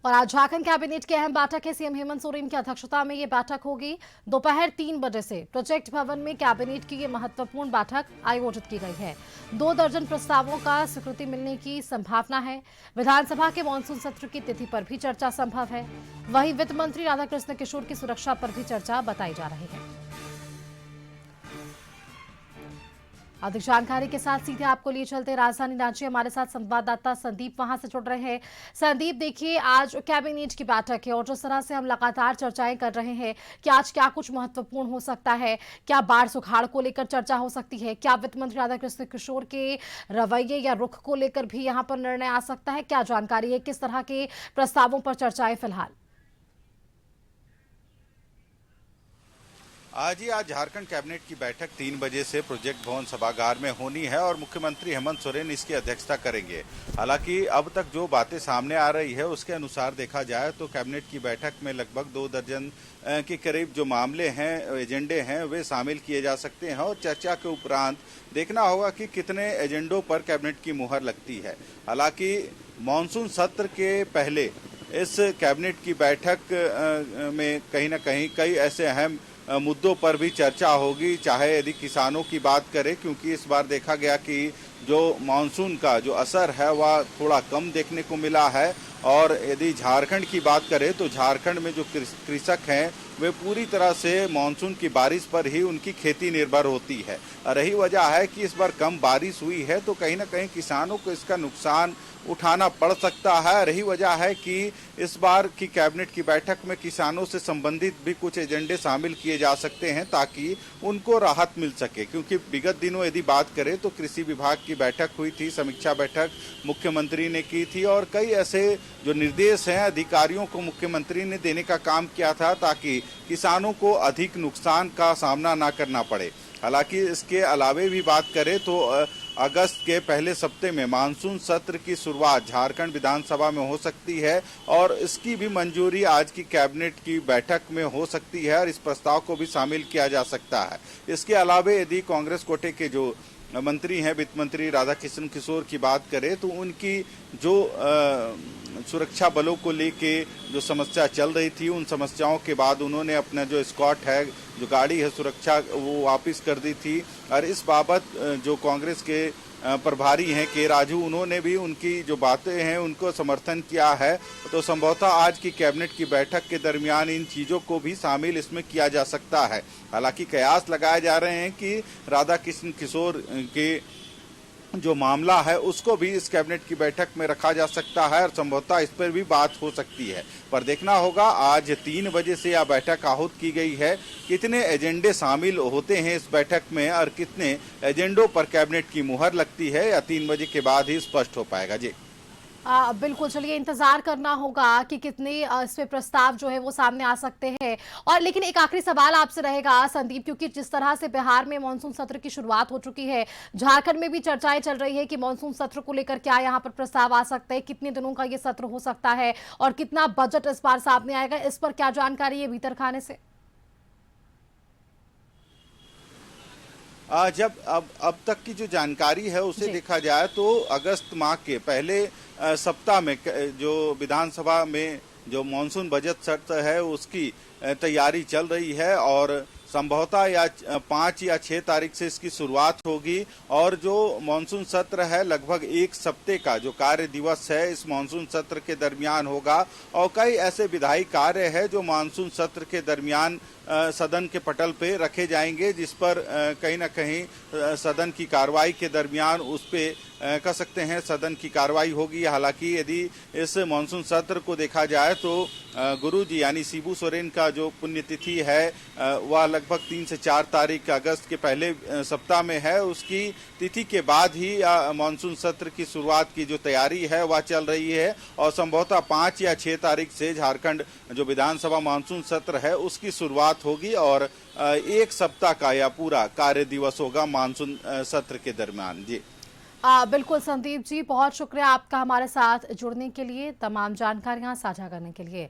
और आज झारखंड कैबिनेट की अहम बैठक है। सीएम हेमंत सोरेन की अध्यक्षता में ये बैठक होगी। दोपहर 3 बजे से प्रोजेक्ट भवन में कैबिनेट की ये महत्वपूर्ण बैठक आयोजित की गई है। 2 दर्जन प्रस्तावों का स्वीकृति मिलने की संभावना है। विधानसभा के मानसून सत्र की तिथि पर भी चर्चा संभव है। वहीं वित्त मंत्री राधाकृष्ण किशोर की सुरक्षा पर भी चर्चा बताई जा रही है। अधिक जानकारी के साथ सीधे आपको लिए चलते राजधानी रांची। हमारे साथ संवाददाता संदीप वहां से जुड़ रहे हैं। संदीप, देखिए आज कैबिनेट की बैठक है और जिस तरह से हम लगातार चर्चाएं कर रहे हैं कि आज क्या कुछ महत्वपूर्ण हो सकता है, क्या बाढ़ सुखाड़ को लेकर चर्चा हो सकती है, क्या वित्त मंत्री राधाकृष्ण किशोर के रवैये या रुख को लेकर भी यहां पर निर्णय आ सकता है, क्या जानकारी है, किस तरह के प्रस्तावों पर चर्चाएं फिलहाल? आज झारखंड कैबिनेट की बैठक 3 बजे से प्रोजेक्ट भवन सभागार में होनी है और मुख्यमंत्री हेमंत सोरेन इसकी अध्यक्षता करेंगे। हालांकि अब तक जो बातें सामने आ रही है उसके अनुसार देखा जाए तो कैबिनेट की बैठक में लगभग 2 दर्जन के करीब जो मामले हैं, एजेंडे हैं, वे शामिल किए जा सकते हैं और चर्चा के उपरांत देखना होगा कि कितने एजेंडों पर कैबिनेट की मुहर लगती है। हालांकि मानसून सत्र के पहले इस कैबिनेट की बैठक में कहीं न कहीं कई ऐसे अहम मुद्दों पर भी चर्चा होगी, चाहे यदि किसानों की बात करें, क्योंकि इस बार देखा गया कि जो मानसून का जो असर है वह थोड़ा कम देखने को मिला है। और यदि झारखंड की बात करें तो झारखंड में जो कृषक हैं वे पूरी तरह से मानसून की बारिश पर ही उनकी खेती निर्भर होती है। रही वजह है कि इस बार कम बारिश हुई है तो कहीं ना कहीं किसानों को इसका नुकसान उठाना पड़ सकता है। रही वजह है कि इस बार की कैबिनेट की बैठक में किसानों से संबंधित भी कुछ एजेंडे शामिल किए जा सकते हैं ताकि उनको राहत मिल सके, क्योंकि विगत दिनों यदि बात करें तो कृषि विभाग की बैठक हुई थी, समीक्षा बैठक मुख्यमंत्री ने की थी और कई ऐसे जो निर्देश हैं अधिकारियों को मुख्यमंत्री ने देने का काम किया था ताकि किसानों को अधिक नुकसान का सामना ना करना पड़े। हालांकि इसके अलावे भी बात करें तो अगस्त के पहले सप्ते में मानसून सत्र की शुरुआत झारखंड विधानसभा में हो सकती है और इसकी भी मंजूरी आज की कैबिनेट की बैठक में हो सकती है और इस प्रस्ताव को भी शामिल किया जा सकता है। इसके अलावे यदि कांग्रेस कोटे के जो मंत्री हैं, वित्त मंत्री राधाकृष्ण किशोर की बात करें तो उनकी जो सुरक्षा बलों को लेके जो समस्या चल रही थी, उन समस्याओं के बाद उन्होंने अपना जो स्कॉट है, जो गाड़ी है सुरक्षा, वो वापस कर दी थी। और इस बाबत जो कांग्रेस के प्रभारी हैं के राजू, उन्होंने भी उनकी जो बातें हैं उनको समर्थन किया है। तो संभवतः आज की कैबिनेट की बैठक के दरमियान इन चीज़ों को भी शामिल इसमें किया जा सकता है। हालांकि कयास लगाए जा रहे हैं कि राधाकृष्ण किशोर के जो मामला है उसको भी इस कैबिनेट की बैठक में रखा जा सकता है और संभवतः इस पर भी बात हो सकती है। पर देखना होगा आज 3 बजे से यह बैठक आहूत की गई है, कितने एजेंडे शामिल होते हैं इस बैठक में और कितने एजेंडों पर कैबिनेट की मुहर लगती है, या 3 बजे के बाद ही स्पष्ट हो पाएगा। जी बिल्कुल, चलिए इंतजार करना होगा कि कितने इस पे प्रस्ताव जो है वो सामने आ सकते हैं। और लेकिन एक आखिरी सवाल आपसे रहेगा संदीप, क्योंकि जिस तरह से बिहार में मानसून सत्र की शुरुआत हो चुकी है, झारखंड में भी चर्चाएं चल रही है कि मानसून सत्र को लेकर क्या यहाँ पर प्रस्ताव आ सकते हैं, कितने दिनों का ये सत्र हो सकता है और कितना बजट इस बार सामने आएगा, इस पर क्या जानकारी है भीतर खाने से? जब अब तक की जो जानकारी है उसे देखा जाए तो अगस्त माह के पहले सप्ताह में जो विधानसभा में जो मानसून बजट सत्र है उसकी तैयारी चल रही है और संभवतः या 5 या 6 तारीख से इसकी शुरुआत होगी। और जो मानसून सत्र है लगभग 1 सप्ते का जो कार्य दिवस है इस मानसून सत्र के दरमियान होगा और कई ऐसे विधायी कार्य है जो मानसून सत्र के दरमियान सदन के पटल पे रखे जाएंगे, जिस पर कहीं ना कहीं सदन की कार्रवाई के दरमियान उस पे कह सकते हैं सदन की कार्रवाई होगी। हालांकि यदि इस मानसून सत्र को देखा जाए तो गुरुजी यानी शिबू सोरेन का जो पुण्यतिथि है वह लगभग 3 से 4 तारीख अगस्त के पहले सप्ताह में है। उसकी तिथि के बाद ही मानसून सत्र की शुरुआत की जो तैयारी है वह चल रही है और संभवतः 5 या 6 तारीख से झारखंड जो विधानसभा मानसून सत्र है उसकी शुरुआत होगी और 1 सप्ताह का यह पूरा कार्य दिवस होगा मानसून सत्र के दरमियान। जी बिल्कुल संदीप जी, बहुत शुक्रिया आपका हमारे साथ जुड़ने के लिए, तमाम जानकारियां साझा करने के लिए।